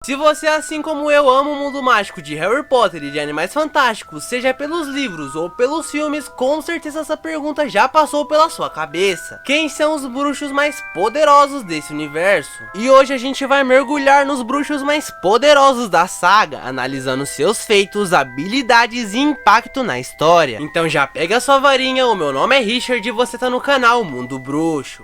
Se você, assim como eu, ama o mundo mágico de Harry Potter e de Animais Fantásticos, seja pelos livros ou pelos filmes, com certeza essa pergunta já passou pela sua cabeça. Quem são os bruxos mais poderosos desse universo? E hoje a gente vai mergulhar nos bruxos mais poderosos da saga, analisando seus feitos, habilidades e impacto na história. Então já pega a sua varinha, o meu nome é Richard e você tá no canal Mundo Bruxo.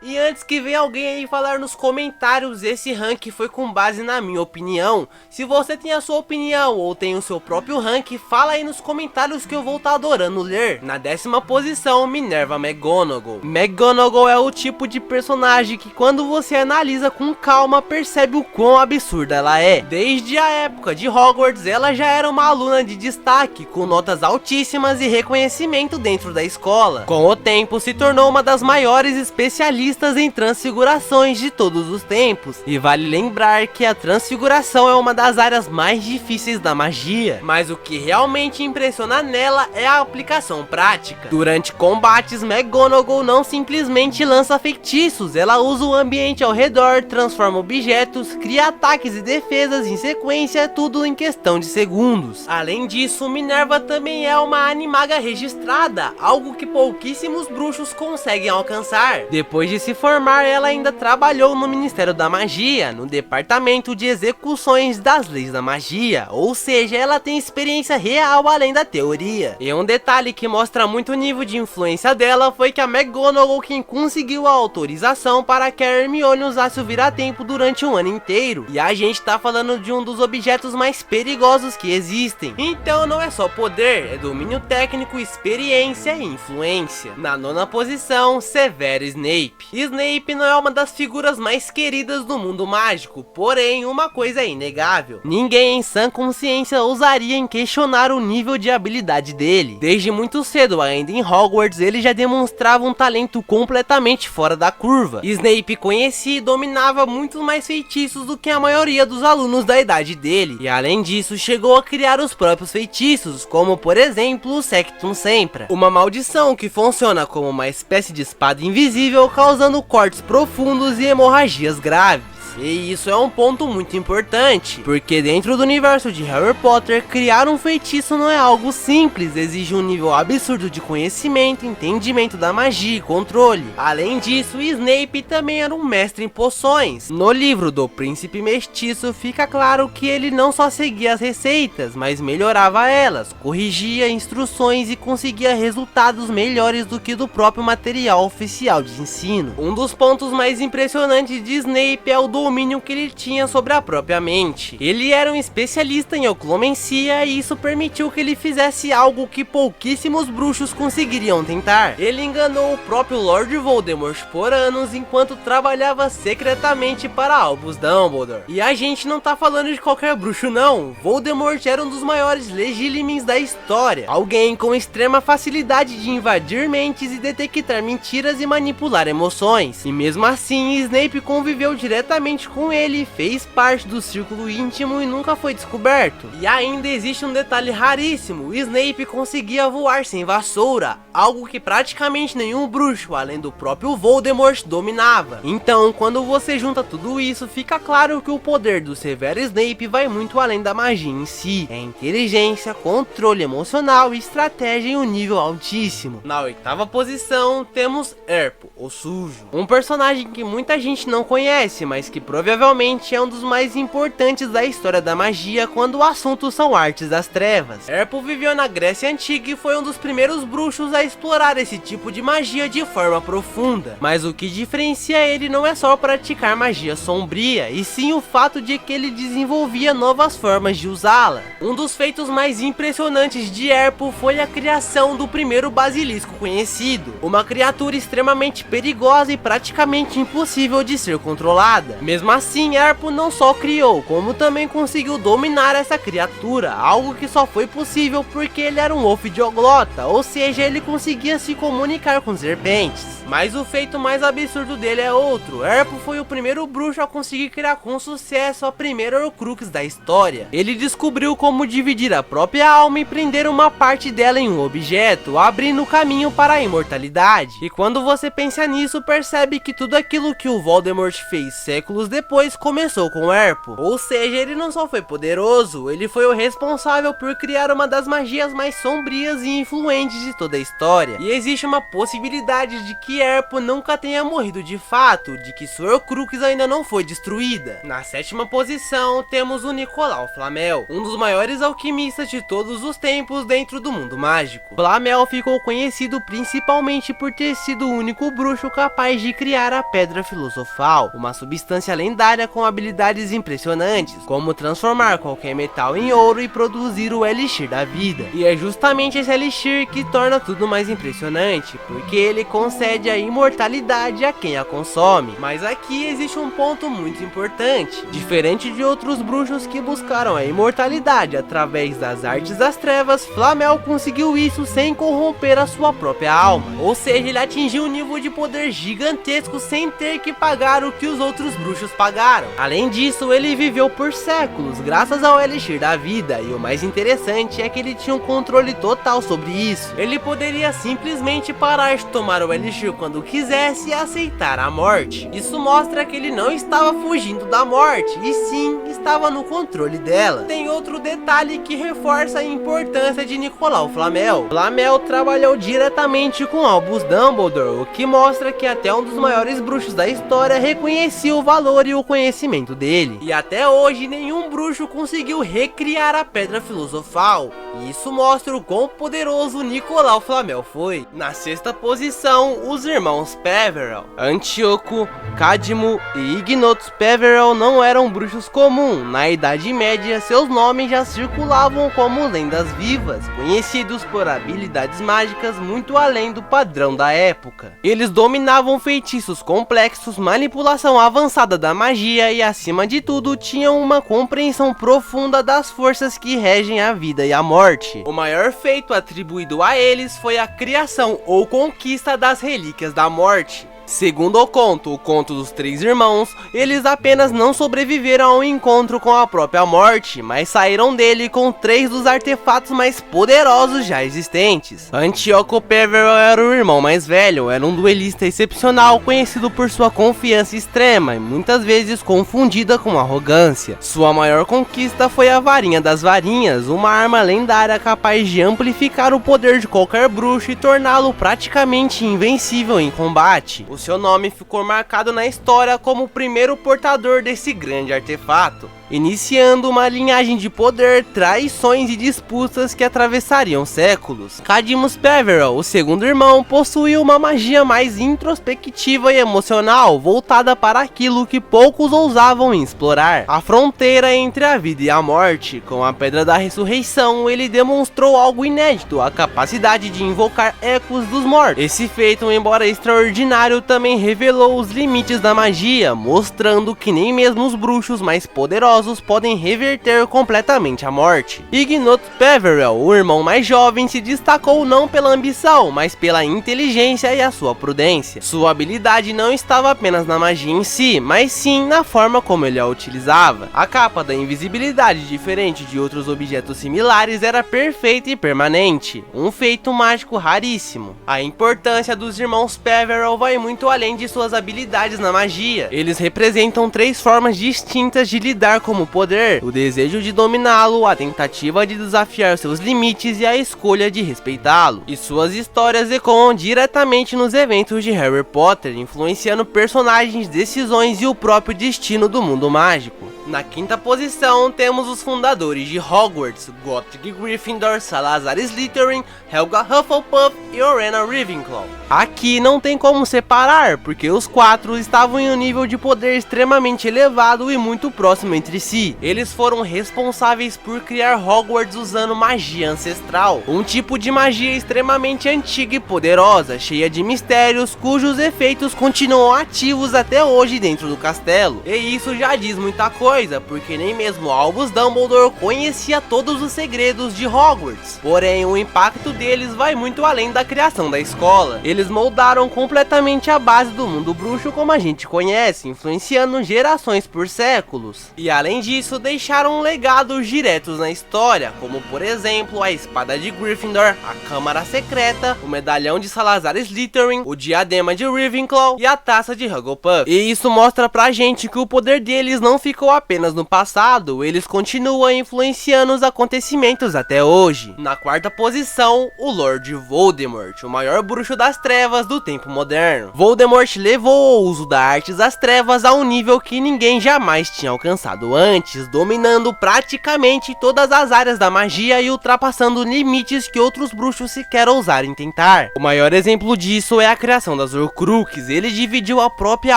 E antes que venha alguém aí falar nos comentários, esse rank foi com base na minha opinião. Se você tem a sua opinião ou tem o seu próprio rank, fala aí nos comentários que eu vou estar adorando ler. Na 10ª posição, Minerva McGonagall. McGonagall é o tipo de personagem que quando você analisa com calma, percebe o quão absurda ela é. Desde a época de Hogwarts, ela já era uma aluna de destaque, com notas altíssimas e reconhecimento dentro da escola. Com o tempo, se tornou uma das maiores especialistas em transfigurações de todos os tempos, e vale lembrar que a transfiguração é uma das áreas mais difíceis da magia, mas o que realmente impressiona nela é a aplicação prática. Durante combates, McGonagall não simplesmente lança feitiços, ela usa o ambiente ao redor, transforma objetos, cria ataques e defesas em sequência, tudo em questão de segundos. Além disso, Minerva também é uma animaga registrada, algo que pouquíssimos bruxos conseguem alcançar. Depois de se formar, ela ainda trabalhou no Ministério da Magia, no Departamento de Execuções das Leis da Magia, ou seja, ela tem experiência real além da teoria. E um detalhe que mostra muito o nível de influência dela foi que a McGonagall quem conseguiu a autorização para que a Hermione usasse o vira-tempo durante um ano inteiro, e a gente tá falando de um dos objetos mais perigosos que existem. Então não é só poder, é domínio técnico, experiência e influência. Na 9ª posição, Severo Snape. Snape não é uma das figuras mais queridas do mundo mágico, porém uma coisa é inegável: ninguém em sã consciência ousaria em questionar o nível de habilidade dele. Desde muito cedo, ainda em Hogwarts, ele já demonstrava um talento completamente fora da curva. Snape conhecia e dominava muito mais feitiços do que a maioria dos alunos da idade dele, e além disso chegou a criar os próprios feitiços, como por exemplo o Sectum Sempra, uma maldição que funciona como uma espécie de espada invisível, causando cortes profundos e hemorragias graves. E isso é um ponto muito importante, porque dentro do universo de Harry Potter, criar um feitiço não é algo simples, exige um nível absurdo de conhecimento, entendimento da magia e controle. Além disso, Snape também era um mestre em poções. No livro do Príncipe Mestiço fica claro que ele não só seguia as receitas, mas melhorava elas, corrigia instruções e conseguia resultados melhores do que do próprio material oficial de ensino. Um dos pontos mais impressionantes de Snape é o domínio que ele tinha sobre a própria mente. Ele era um especialista em oclomencia e isso permitiu que ele fizesse algo que pouquíssimos bruxos conseguiriam tentar. Ele enganou o próprio Lord Voldemort por anos enquanto trabalhava secretamente para Albus Dumbledore. E a gente não tá falando de qualquer bruxo não, Voldemort era um dos maiores legilimens da história, alguém com extrema facilidade de invadir mentes e detectar mentiras e manipular emoções. E mesmo assim, Snape conviveu diretamente com ele, fez parte do círculo íntimo e nunca foi descoberto. E ainda existe um detalhe raríssimo: Snape conseguia voar sem vassoura, algo que praticamente nenhum bruxo, além do próprio Voldemort, dominava. Então, quando você junta tudo isso, fica claro que o poder do Severo Snape vai muito além da magia em si. É inteligência, controle emocional e estratégia em um nível altíssimo. Na 8ª posição, temos Herpo, o Sujo, um personagem que muita gente não conhece, mas que provavelmente é um dos mais importantes da história da magia quando o assunto são artes das trevas. Herpo viveu na Grécia Antiga e foi um dos primeiros bruxos a explorar esse tipo de magia de forma profunda. Mas o que diferencia ele não é só praticar magia sombria, e sim o fato de que ele desenvolvia novas formas de usá-la. Um dos feitos mais impressionantes de Herpo foi a criação do primeiro basilisco conhecido, uma criatura extremamente perigosa e praticamente impossível de ser controlada. Mesmo assim, Harpo não só criou, como também conseguiu dominar essa criatura, algo que só foi possível porque ele era um ofidioglota, ou seja, ele conseguia se comunicar com serpentes. Mas o feito mais absurdo dele é outro. Harpo foi o primeiro bruxo a conseguir criar com sucesso a primeira Horcrux da história. Ele descobriu como dividir a própria alma e prender uma parte dela em um objeto, abrindo caminho para a imortalidade. E quando você pensa nisso, percebe que tudo aquilo que o Voldemort fez séculos depois começou com Harpo. Ou seja, ele não só foi poderoso, ele foi o responsável por criar uma das magias mais sombrias e influentes de toda a história. E existe uma possibilidade de que Harpo nunca tenha morrido de fato, de que sua Horcrux ainda não foi destruída. Na sétima posição temos o Nicolau Flamel, um dos maiores alquimistas de todos os tempos dentro do mundo mágico. Flamel ficou conhecido principalmente por ter sido o único bruxo capaz de criar a Pedra Filosofal, uma substância lendária com habilidades impressionantes, como transformar qualquer metal em ouro e produzir o Elixir da Vida. E é justamente esse Elixir que torna tudo mais impressionante, porque ele concede a imortalidade a quem a consome. Mas aqui existe um ponto muito importante. Diferente de outros bruxos que buscaram a imortalidade através das artes das trevas, Flamel conseguiu isso sem corromper a sua própria alma. Ou seja, ele atingiu um nível de poder gigantesco sem ter que pagar o que os outros bruxos pagaram. Além disso, ele viveu por séculos graças ao Elixir da Vida, e o mais interessante é que ele tinha um controle total sobre isso. Ele poderia simplesmente parar de tomar o Elixir quando quisesse e aceitar a morte. Isso mostra que ele não estava fugindo da morte, e sim estava no controle dela. Tem outro detalhe que reforça a importância de Nicolau Flamel. Flamel trabalhou diretamente com Albus Dumbledore, o que mostra que até um dos maiores bruxos da história reconhecia o valor e o conhecimento dele. E até hoje nenhum bruxo conseguiu recriar a Pedra Filosofal, e isso mostra o quão poderoso Nicolau Flamel foi. Na sexta posição, os irmãos Peverell. Antioco, Cadmo e Ignotus Peverell não eram bruxos comuns. Na Idade Média, seus nomes já circulavam como lendas vivas, conhecidos por habilidades mágicas muito além do padrão da época. Eles dominavam feitiços complexos, manipulação avançada da magia e, acima de tudo, tinham uma compreensão profunda das forças que regem a vida e a morte. O maior feito atribuído a eles foi a criação ou conquista das Relíquias da Morte. Segundo o Conto dos Três Irmãos, eles apenas não sobreviveram ao encontro com a própria morte, mas saíram dele com 3 dos artefatos mais poderosos já existentes. Antioco Peverell era o irmão mais velho, era um duelista excepcional, conhecido por sua confiança extrema e muitas vezes confundida com arrogância. Sua maior conquista foi a Varinha das Varinhas, uma arma lendária capaz de amplificar o poder de qualquer bruxo e torná-lo praticamente invencível em combate. O seu nome ficou marcado na história como o primeiro portador desse grande artefato, iniciando uma linhagem de poder, traições e disputas que atravessariam séculos. Cadmus Peverell, o segundo irmão, possuía uma magia mais introspectiva e emocional, voltada para aquilo que poucos ousavam explorar, a fronteira entre a vida e a morte. Com a Pedra da Ressurreição, ele demonstrou algo inédito, a capacidade de invocar ecos dos mortos. Esse feito, embora extraordinário, também revelou os limites da magia, mostrando que nem mesmo os bruxos mais poderosos podem reverter completamente a morte. Ignotus Peverell, o irmão mais jovem, se destacou não pela ambição, mas pela inteligência e a sua prudência. Sua habilidade não estava apenas na magia em si, mas sim na forma como ele a utilizava. A capa da invisibilidade, diferente de outros objetos similares, era perfeita e permanente, um feito mágico raríssimo. A importância dos irmãos Peverell vai muito além de suas habilidades na magia. Eles representam 3 formas distintas de lidar como poder: o desejo de dominá-lo, a tentativa de desafiar seus limites e a escolha de respeitá-lo. E suas histórias ecoam diretamente nos eventos de Harry Potter, influenciando personagens, decisões e o próprio destino do mundo mágico. Na quinta posição temos os fundadores de Hogwarts, Godric Gryffindor, Salazar Slytherin, Helga Hufflepuff e Orena Ravenclaw. Aqui não tem como separar, porque os 4 estavam em um nível de poder extremamente elevado e muito próximo entre entre si. Eles foram responsáveis por criar Hogwarts usando magia ancestral, um tipo de magia extremamente antiga e poderosa, cheia de mistérios, cujos efeitos continuam ativos até hoje dentro do castelo. E isso já diz muita coisa, porque nem mesmo Albus Dumbledore conhecia todos os segredos de Hogwarts. Porém, o impacto deles vai muito além da criação da escola. Eles moldaram completamente a base do mundo bruxo como a gente conhece, influenciando gerações por séculos. E além disso, deixaram legados diretos na história, como por exemplo a espada de Gryffindor, a câmara secreta, o medalhão de Salazar Slytherin, o diadema de Ravenclaw e a taça de Hufflepuff. E isso mostra pra gente que o poder deles não ficou apenas no passado, eles continuam influenciando os acontecimentos até hoje. Na quarta posição, o Lord Voldemort, o maior bruxo das trevas do tempo moderno. Voldemort levou o uso das artes das trevas a um nível que ninguém jamais tinha alcançado antes, dominando praticamente todas as áreas da magia e ultrapassando limites que outros bruxos sequer ousaram tentar. O maior exemplo disso é a criação das Horcruxes. Ele dividiu a própria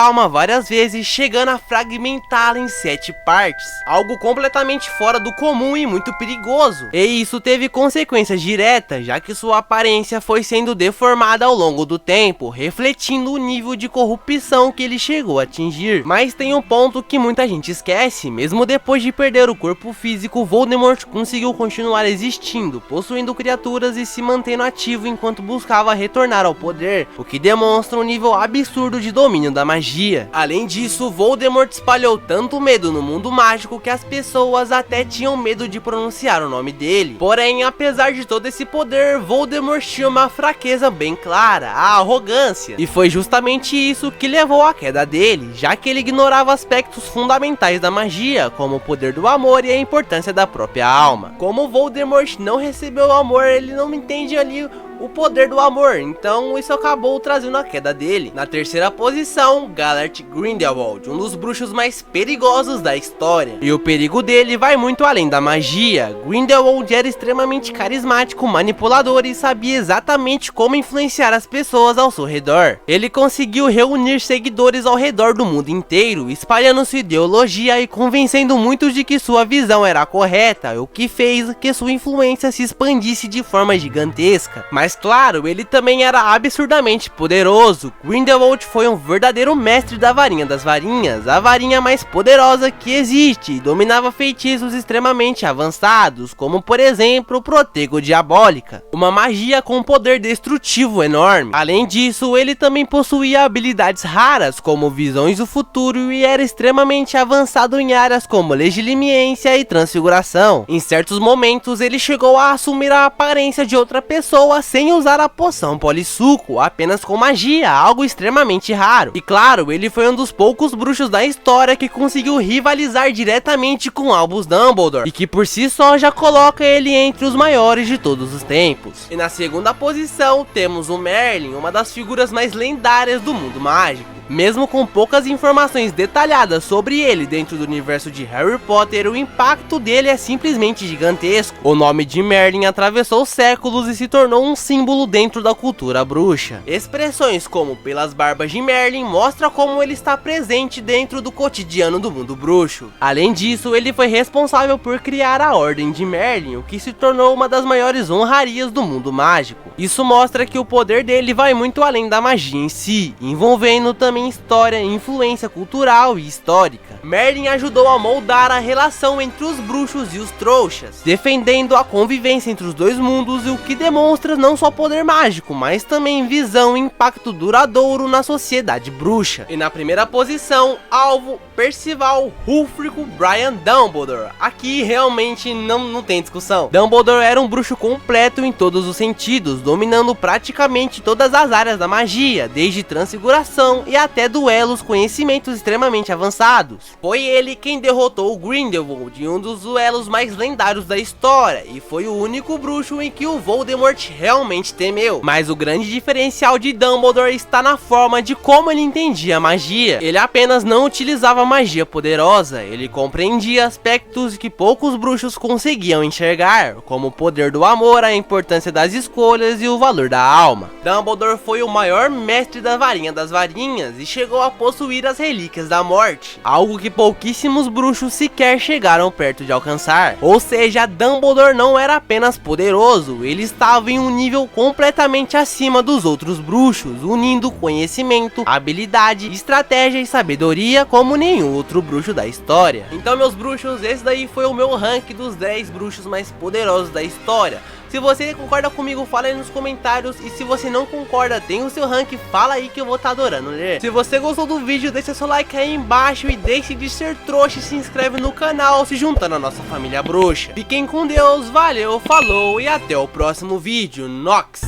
alma várias vezes, chegando a fragmentá-la em 7 partes, algo completamente fora do comum e muito perigoso. E isso teve consequências diretas, já que sua aparência foi sendo deformada ao longo do tempo, refletindo o nível de corrupção que ele chegou a atingir. Mas tem um ponto que muita gente esquece: mesmo depois de perder o corpo físico, Voldemort conseguiu continuar existindo, possuindo criaturas e se mantendo ativo enquanto buscava retornar ao poder, o que demonstra um nível absurdo de domínio da magia. Além disso, Voldemort espalhou tanto medo no mundo mágico que as pessoas até tinham medo de pronunciar o nome dele. Porém, apesar de todo esse poder, Voldemort tinha uma fraqueza bem clara: a arrogância. E foi justamente isso que levou à queda dele, já que ele ignorava aspectos fundamentais da magia, como o poder do amor e a importância da própria alma. Como Voldemort não recebeu o amor, ele não entende ali o poder do amor, então isso acabou trazendo a queda dele. Na terceira posição, Gellert Grindelwald, um dos bruxos mais perigosos da história. E o perigo dele vai muito além da magia. Grindelwald era extremamente carismático, manipulador e sabia exatamente como influenciar as pessoas ao seu redor. Ele conseguiu reunir seguidores ao redor do mundo inteiro, espalhando sua ideologia e convencendo muitos de que sua visão era correta, o que fez que sua influência se expandisse de forma gigantesca. Mas claro, ele também era absurdamente poderoso. Grindelwald foi um verdadeiro mestre da varinha das varinhas, a varinha mais poderosa que existe, e dominava feitiços extremamente avançados, como por exemplo o Protego Diabólica, uma magia com poder destrutivo enorme. Além disso, ele também possuía habilidades raras, como visões do futuro, e era extremamente avançado em áreas como legilimiência e transfiguração. Em certos momentos, ele chegou a assumir a aparência de outra pessoa sem usar a poção polissuco, apenas com magia, algo extremamente raro. E claro, ele foi um dos poucos bruxos da história que conseguiu rivalizar diretamente com Albus Dumbledore, e que por si só já coloca ele entre os maiores de todos os tempos. E na segunda posição temos o Merlin, uma das figuras mais lendárias do mundo mágico. Mesmo com poucas informações detalhadas sobre ele dentro do universo de Harry Potter, o impacto dele é simplesmente gigantesco. O nome de Merlin atravessou séculos e se tornou um símbolo dentro da cultura bruxa. Expressões como "pelas barbas de Merlin" mostra como ele está presente dentro do cotidiano do mundo bruxo. Além disso, ele foi responsável por criar a Ordem de Merlin, o que se tornou uma das maiores honrarias do mundo mágico. Isso mostra que o poder dele vai muito além da magia em si, envolvendo também história, influência cultural e histórica. Merlin ajudou a moldar a relação entre os bruxos e os trouxas, defendendo a convivência entre os dois mundos, o que demonstra não só poder mágico, mas também visão e impacto duradouro na sociedade bruxa. E na primeira posição, Alvo Percival Wulfrico Brian Dumbledore. Aqui realmente não tem discussão. Dumbledore era um bruxo completo em todos os sentidos, dominando praticamente todas as áreas da magia, desde transfiguração e até duelos, conhecimentos extremamente avançados. Foi ele quem derrotou o Grindelwald em um dos duelos mais lendários da história, e foi o único bruxo em que o Voldemort realmente temeu. Mas o grande diferencial de Dumbledore está na forma de como ele entendia a magia. Ele apenas não utilizava magia poderosa, ele compreendia aspectos que poucos bruxos conseguiam enxergar, como o poder do amor, a importância das escolhas vidas e o valor da alma. Dumbledore foi o maior mestre da varinha das varinhas e chegou a possuir as relíquias da morte, algo que pouquíssimos bruxos sequer chegaram perto de alcançar. Ou seja, Dumbledore não era apenas poderoso, ele estava em um nível completamente acima dos outros bruxos, unindo conhecimento, habilidade, estratégia e sabedoria como nenhum outro bruxo da história. Então, meus bruxos, esse daí foi o meu rank dos 10 bruxos mais poderosos da história. Se você concorda comigo, fala aí nos comentários. E se você não concorda, tem o seu rank, fala aí que eu vou estar adorando ler. Se você gostou do vídeo, deixa seu like aí embaixo. E deixe de ser trouxa e se inscreve no canal, se juntando à nossa família bruxa. Fiquem com Deus, valeu, falou e até o próximo vídeo. Nox!